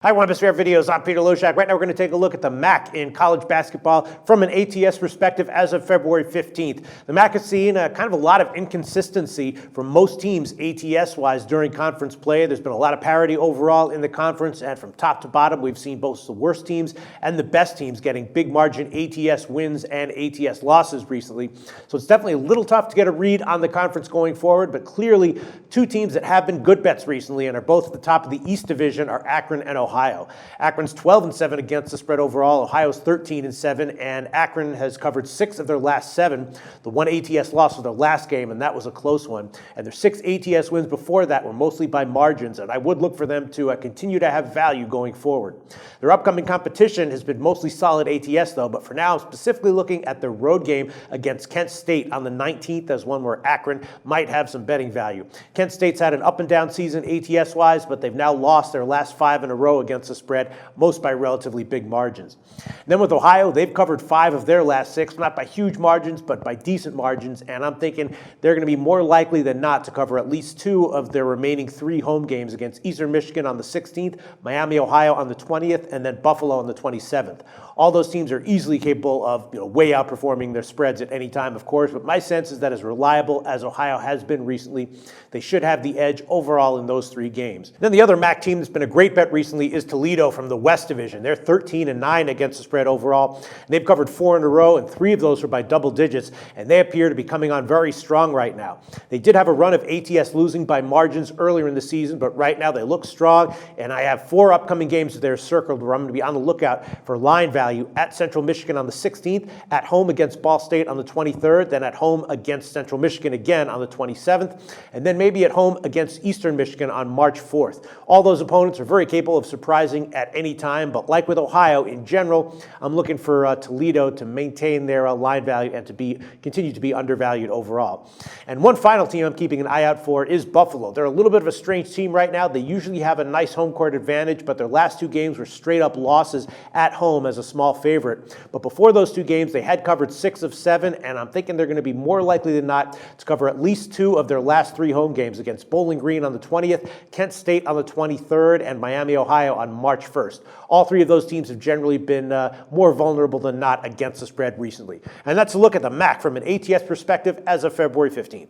Hi, one of my favorite videos. I'm Peter Loshak. Right now we're going to take a look at the MAC in college basketball from an ATS perspective as of February 15th. The MAC has seen kind of a lot of inconsistency from most teams ATS-wise during conference play. There's been a lot of parity overall in the conference, and from top to bottom we've seen both the worst teams and the best teams getting big margin ATS wins and ATS losses recently. So it's definitely a little tough to get a read on the conference going forward, but clearly two teams that have been good bets recently and are both at the top of the East Division are Akron and Ohio. Akron's 12-7 against the spread overall. Ohio's 13-7, and Akron has covered 6 of their last 7. The one ATS loss was their last game, and that was a close one. And their 6 ATS wins before that were mostly by margins, and I would look for them to continue to have value going forward. Their upcoming competition has been mostly solid ATS, though, but for now, I'm specifically looking at their road game against Kent State on the 19th as one where Akron might have some betting value. Kent State's had an up-and-down season ATS-wise, but they've now lost their last 5 in a row against the spread, most by relatively big margins. And then with Ohio, they've covered 5 of their last 6, not by huge margins, but by decent margins, and I'm thinking they're going to be more likely than not to cover at least 2 of their remaining 3 home games against Eastern Michigan on the 16th, Miami, Ohio on the 20th, and then Buffalo on the 27th. All those teams are easily capable of way outperforming their spreads at any time, of course, but my sense is that as reliable as Ohio has been recently, they should have the edge overall in those 3 games. Then the other MAC team that's been a great bet recently is Toledo from the West Division. They're 13-9 against the spread overall. And they've covered 4 in a row, and 3 of those were by double digits, and they appear to be coming on very strong right now. They did have a run of ATS losing by margins earlier in the season, but right now they look strong, and I have 4 upcoming games that they're circled where I'm going to be on the lookout for line value at Central Michigan on the 16th, at home against Ball State on the 23rd, then at home against Central Michigan again on the 27th, and then maybe at home against Eastern Michigan on March 4th. All those opponents are very capable of surprising at any time, but like with Ohio in general, I'm looking for Toledo to maintain their line value and to continue to be undervalued overall. And one final team I'm keeping an eye out for is Buffalo. They're a little bit of a strange team right now. They usually have a nice home court advantage, but their last 2 games were straight up losses at home as a small favorite. But before those 2 games, they had covered 6 of 7, and I'm thinking they're going to be more likely than not to cover at least 2 of their last 3 home games against Bowling Green on the 20th, Kent State on the 23rd, and Miami, Ohio on March 1st. All 3 of those teams have generally been more vulnerable than not against the spread recently. And that's a look at the MAC from an ATS perspective as of February 15th.